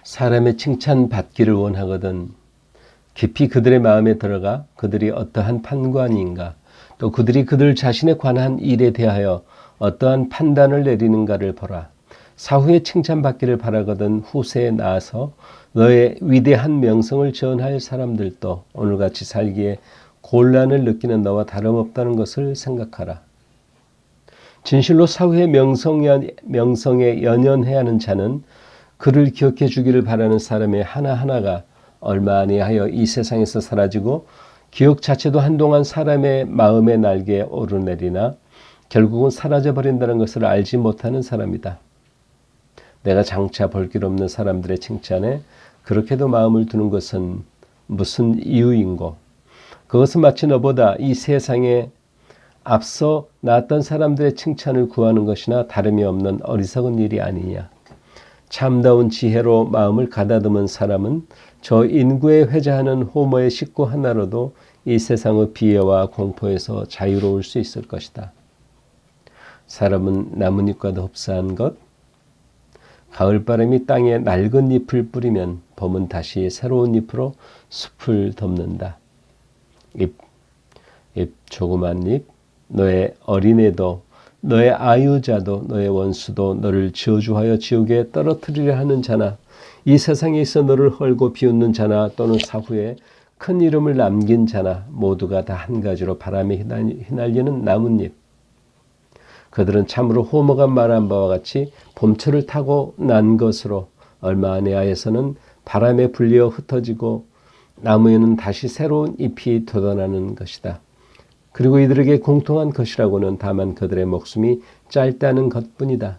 사람의 칭찬받기를 원하거든 깊이 그들의 마음에 들어가 그들이 어떠한 판관인가, 또 그들이 그들 자신에 관한 일에 대하여 어떠한 판단을 내리는가를 보라. 사후에 칭찬받기를 바라거든 후세에 나아서 너의 위대한 명성을 전할 사람들도 오늘같이 살기에 곤란을 느끼는 너와 다름없다는 것을 생각하라. 진실로 사후의 명성에 연연해야 하는 자는 그를 기억해 주기를 바라는 사람의 하나하나가 얼마 아니하여 이 세상에서 사라지고 기억 자체도 한동안 사람의 마음의 날개에 오르내리나 결국은 사라져버린다는 것을 알지 못하는 사람이다. 내가 장차 볼 길 없는 사람들의 칭찬에 그렇게도 마음을 두는 것은 무슨 이유인고, 그것은 마치 너보다 이 세상에 앞서 나았던 사람들의 칭찬을 구하는 것이나 다름이 없는 어리석은 일이 아니냐. 참다운 지혜로 마음을 가다듬은 사람은 저 인구에 회자하는 호모의 식구 하나로도 이 세상의 비애와 공포에서 자유로울 수 있을 것이다. 사람은 나뭇잎과도 흡사한 것, 가을바람이 땅에 낡은 잎을 뿌리면 봄은 다시 새로운 잎으로 숲을 덮는다. 잎, 조그만 잎, 너의 어린애도, 너의 아유자도, 너의 원수도 너를 저주하여 지옥에 떨어뜨리려 하는 자나, 이 세상에 있어 너를 헐고 비웃는 자나, 또는 사후에 큰 이름을 남긴 자나, 모두가 다 한 가지로 바람에 휘날리는 나뭇잎. 그들은 참으로 호모가 말한 바와 같이 봄철을 타고 난 것으로 얼마 안에에서는 바람에 불리어 흩어지고 나무에는 다시 새로운 잎이 돋아나는 것이다. 그리고 이들에게 공통한 것이라고는 다만 그들의 목숨이 짧다는 것뿐이다.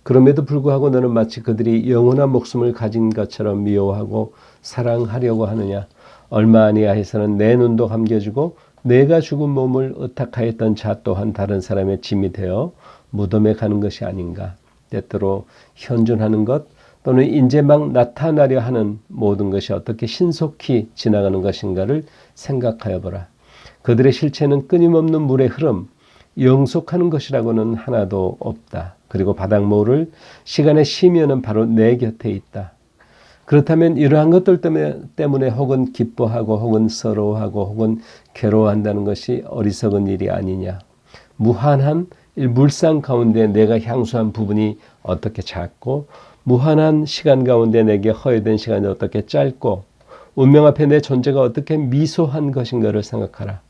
그럼에도 불구하고 너는 마치 그들이 영원한 목숨을 가진 것처럼 미워하고 사랑하려고 하느냐. 얼마 아니하여서는 내 눈도 감겨지고 내가 죽은 몸을 의탁하였던 자 또한 다른 사람의 짐이 되어 무덤에 가는 것이 아닌가. 때때로 현존하는 것 또는 이제 막 나타나려 하는 모든 것이 어떻게 신속히 지나가는 것인가를 생각하여 보라. 그들의 실체는 끊임없는 물의 흐름, 영속하는 것이라고는 하나도 없다. 그리고 바닥모를 시간의 심연은 바로 내 곁에 있다. 그렇다면 이러한 것들 때문에 혹은 기뻐하고 혹은 서러워하고 혹은 괴로워한다는 것이 어리석은 일이 아니냐. 무한한 물상 가운데 내가 향수한 부분이 어떻게 작고, 무한한 시간 가운데 내게 허용된 시간이 어떻게 짧고, 운명 앞에 내 존재가 어떻게 미소한 것인가를 생각하라.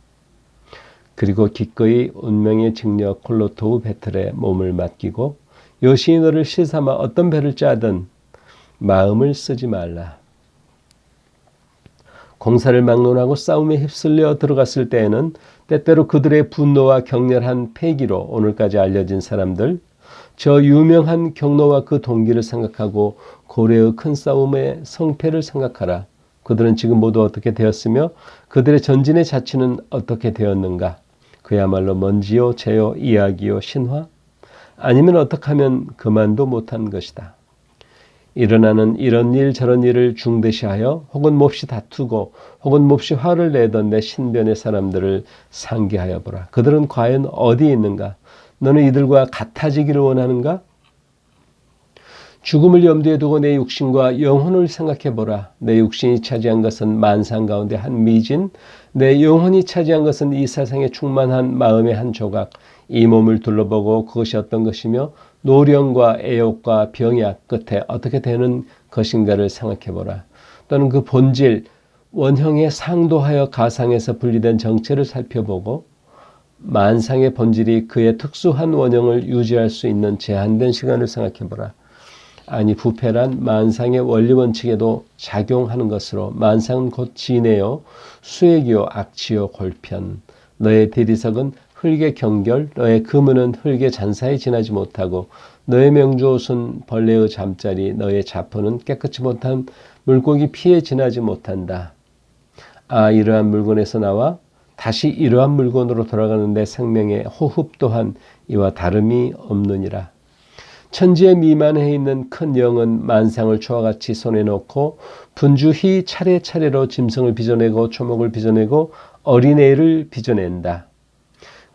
그리고 기꺼이 운명의 직녀 콜로토우 배틀에 몸을 맡기고 여신이 너를 실삼아 어떤 배를 짜든 마음을 쓰지 말라. 공사를 막론하고 싸움에 휩쓸려 들어갔을 때에는 때때로 그들의 분노와 격렬한 패기로 오늘까지 알려진 사람들, 저 유명한 경로와 그 동기를 생각하고 고래의 큰 싸움의 성패를 생각하라. 그들은 지금 모두 어떻게 되었으며 그들의 전진의 자치는 어떻게 되었는가? 그야말로 먼지요, 재요, 이야기요, 신화? 아니면 어떻게 하면 그만도 못한 것이다. 일어나는 이런 일 저런 일을 중대시하여 혹은 몹시 다투고 혹은 몹시 화를 내던 내 신변의 사람들을 상기하여 보라. 그들은 과연 어디에 있는가? 너는 이들과 같아지기를 원하는가? 죽음을 염두에 두고 내 육신과 영혼을 생각해 보라. 내 육신이 차지한 것은 만상 가운데 한 미진, 내 영혼이 차지한 것은 이 세상에 충만한 마음의 한 조각. 이 몸을 둘러보고 그것이 어떤 것이며 노령과 애욕과 병약 끝에 어떻게 되는 것인가를 생각해 보라. 또는 그 본질, 원형에 상도하여 가상에서 분리된 정체를 살펴보고 만상의 본질이 그의 특수한 원형을 유지할 수 있는 제한된 시간을 생각해 보라. 아니 부패란 만상의 원리 원칙에도 작용하는 것으로 만상은 곧 진해요, 수액이요, 악취요, 골편. 너의 대리석은 흙의 경결, 너의 금은은 흙의 잔사에 지나지 못하고 너의 명주옷은 벌레의 잠자리, 너의 자포는 깨끗이 못한 물고기 피에 지나지 못한다. 아, 이러한 물건에서 나와 다시 이러한 물건으로 돌아가는 내 생명의 호흡 또한 이와 다름이 없느니라. 천지에 미만해 있는 큰 영은 만상을 초와 같이 손에 넣고 분주히 차례차례로 짐승을 빚어내고 초목을 빚어내고 어린애를 빚어낸다.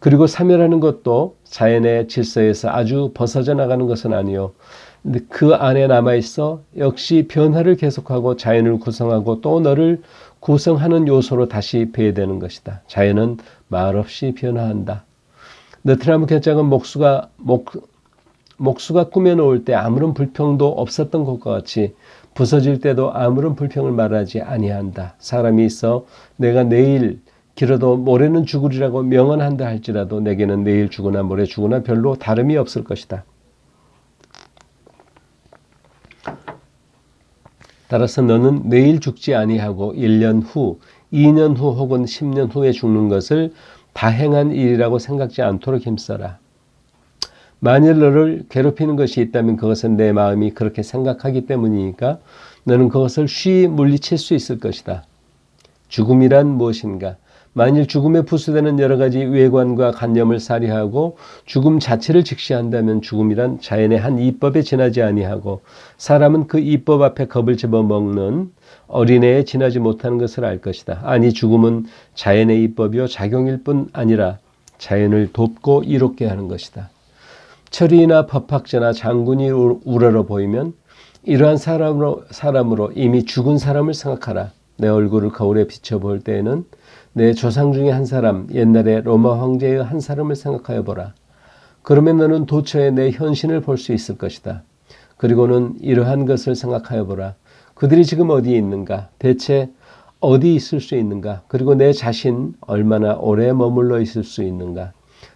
그리고 사멸하는 것도 자연의 질서에서 아주 벗어져 나가는 것은 아니요. 근데 그 안에 남아있어 역시 변화를 계속하고 자연을 구성하고 또 너를 구성하는 요소로 다시 배회되는 것이다. 자연은 말없이 변화한다. 느트나무 개짝은 목수가 꾸며놓을 때 아무런 불평도 없었던 것과 같이 부서질 때도 아무런 불평을 말하지 아니한다. 사람이 있어 내가 내일 길어도 모레는 죽으리라고 명언한다 할지라도 내게는 내일 죽으나 모레 죽으나 별로 다름이 없을 것이다. 따라서 너는 내일 죽지 아니하고 1년 후, 2년 후 혹은 10년 후에 죽는 것을 다행한 일이라고 생각지 않도록 힘써라. 만일 너를 괴롭히는 것이 있다면 그것은 내 마음이 그렇게 생각하기 때문이니까 너는 그것을 쉬이 물리칠 수 있을 것이다. 죽음이란 무엇인가? 만일 죽음에 부수되는 여러 가지 외관과 관념을 살해하고 죽음 자체를 직시한다면 죽음이란 자연의 한 이법에 지나지 아니하고 사람은 그 이법 앞에 겁을 집어먹는 어린애에 지나지 못하는 것을 알 것이다. 아니 죽음은 자연의 이법이요 작용일 뿐 아니라 자연을 돕고 이롭게 하는 것이다. 철이나 법학자나 장군이 우러러 보이면 이러한 사람으로 이미 죽은 사람을 생각하라. 내 얼굴을 거울에 비춰볼 때에는 내 조상 중에 한 사람, 옛날에 로마 황제의 한 사람을 생각하여 보라. 그러면 너는 도처에 내 현신을 볼 수 있을 것이다. 그리고는 이러한 것을 생각하여 보라. 그들이 지금 어디에 있는가? 대체 어디 있을 수 있는가? 그리고 내 자신 얼마나 오래 머물러 있을 수 있는가?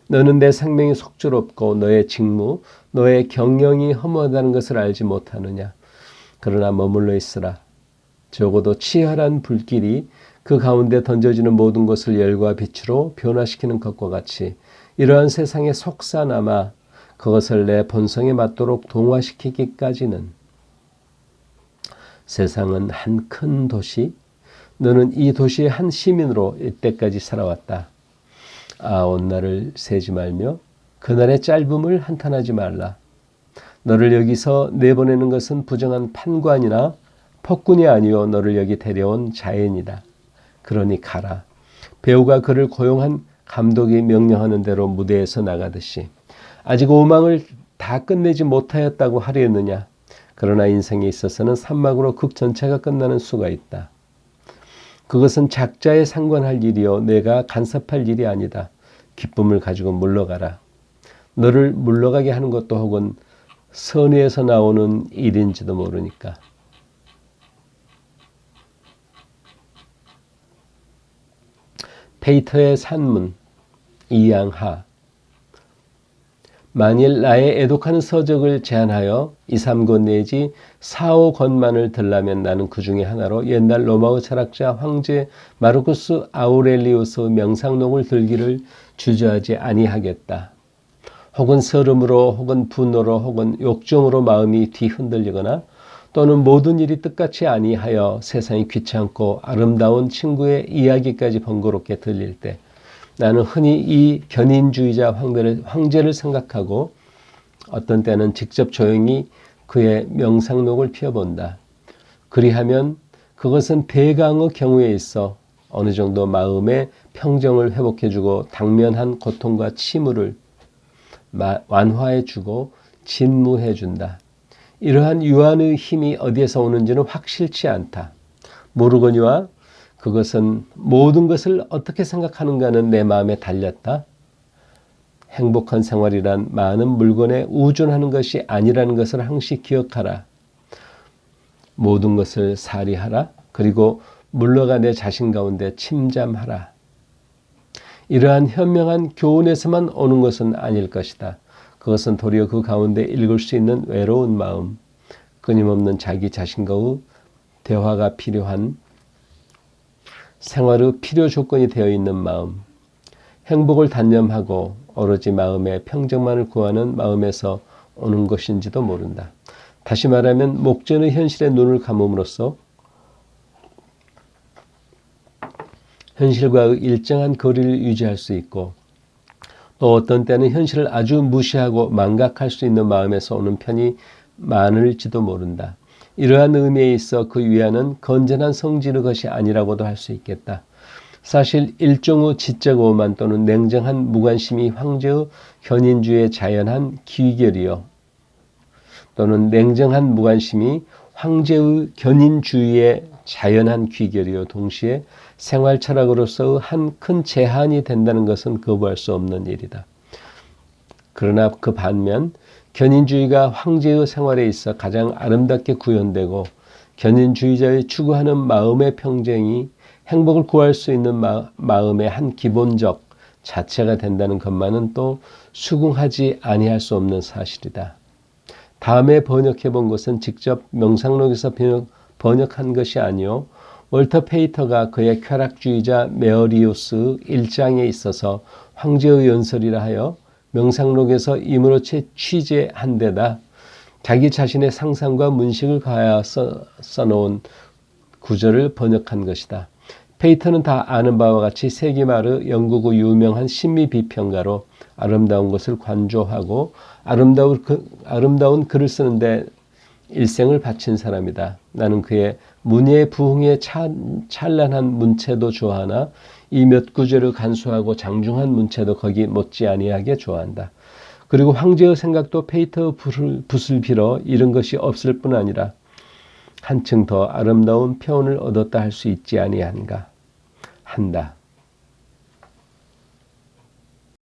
너는 내 생명이 속절없고 너의 직무, 너의 경영이 허무하다는 것을 알지 못하느냐? 그러나 머물러 있으라. 적어도 치열한 불길이 그 가운데 던져지는 모든 것을 열과 빛으로 변화시키는 것과 같이 이러한 세상에 속사남아 그것을 내 본성에 맞도록 동화시키기까지는 세상은 한 큰 도시, 너는 이 도시의 한 시민으로 이때까지 살아왔다. 온 날을 세지 말며 그날의 짧음을 한탄하지 말라. 너를 여기서 내보내는 것은 부정한 판관이나 폭군이 아니요 너를 여기 데려온 자연이다. 그러니 가라. 배우가 그를 고용한 감독이 명령하는 대로 무대에서 나가듯이 아직 오망을 다 끝내지 못하였다고 하려느냐. 그러나 인생에 있어서는 산막으로 극 전체가 끝나는 수가 있다. 그것은 작자에 상관할 일이요 내가 간섭할 일이 아니다. 기쁨을 가지고 물러가라. 너를 물러가게 하는 것도 혹은 선의에서 나오는 일인지도 모르니까. 페이터의 산문 이양하. 만일 나의 애독하는 서적을 제한하여 2, 3권 내지 4, 5권만을 들라면 나는 그 중에 하나로 옛날 로마의 철학자 황제 마르쿠스 아우렐리우스의 명상록을 들기를 주저하지 아니하겠다. 혹은 서름으로 혹은 분노로 혹은 욕정으로 마음이 뒤흔들리거나 또는 모든 일이 뜻같이 아니하여 세상이 귀찮고 아름다운 친구의 이야기까지 번거롭게 들릴 때 나는 흔히 이 견인주의자 황제를 생각하고 어떤 때는 직접 조용히 그의 명상록을 피워본다. 그리하면 그것은 대강의 경우에 있어 어느 정도 마음의 평정을 회복해주고 당면한 고통과 침울을 완화해주고 진무해준다. 이러한 유한의 힘이 어디에서 오는지는 확실치 않다. 모르거니와 그것은 모든 것을 어떻게 생각하는가는 내 마음에 달렸다. 행복한 생활이란 많은 물건에 우존하는 것이 아니라는 것을 항시 기억하라. 모든 것을 살이하라. 그리고 물러가 내 자신 가운데 침잠하라. 이러한 현명한 교훈에서만 오는 것은 아닐 것이다. 그것은 도리어 그 가운데 읽을 수 있는 외로운 마음, 끊임없는 자기 자신과의 대화가 필요한 생활의 필요 조건이 되어 있는 마음, 행복을 단념하고 오로지 마음의 평정만을 구하는 마음에서 오는 것인지도 모른다. 다시 말하면 목전의 현실에 눈을 감음으로써 현실과의 일정한 거리를 유지할 수 있고 또 어떤 때는 현실을 아주 무시하고 망각할 수 있는 마음에서 오는 편이 많을지도 모른다. 이러한 의미에 있어 그 위안은 건전한 성질의 것이 아니라고도 할 수 있겠다. 사실 일종의 지적 오만 또는 냉정한 무관심이 황제의 견인주의의 자연한 귀결이요. 또는 냉정한 무관심이 황제의 견인주의의 자연한 귀결이요. 동시에 생활 철학으로서의 한 큰 제한이 된다는 것은 거부할 수 없는 일이다. 그러나 그 반면 견인주의가 황제의 생활에 있어 가장 아름답게 구현되고 견인주의자의 추구하는 마음의 평정이 행복을 구할 수 있는 마음의 한 기본적 자체가 된다는 것만은 또 수긍하지 아니할 수 없는 사실이다. 다음에 번역해 본 것은 직접 명상록에서 번역한 것이 아니요 월터 페이터가 그의 쾌락주의자 메어리우스 1장에 있어서 황제의 연설이라 하여 명상록에서 임으로채 취재한 데다 자기 자신의 상상과 문식을 가하여 써놓은 구절을 번역한 것이다. 페이터는 다 아는 바와 같이 세기말의 영국의 유명한 심리비평가로 아름다운 것을 관조하고 아름다운 글을 쓰는데 일생을 바친 사람이다. 나는 그의 문예 부흥의 찬란한 문체도 좋아하나 이 몇 구절을 간수하고 장중한 문체도 거기 못지 아니하게 좋아한다. 그리고 황제의 생각도 페이터의 붓을 빌어 이런 것이 없을 뿐 아니라 한층 더 아름다운 표현을 얻었다 할 수 있지 아니한가 한다.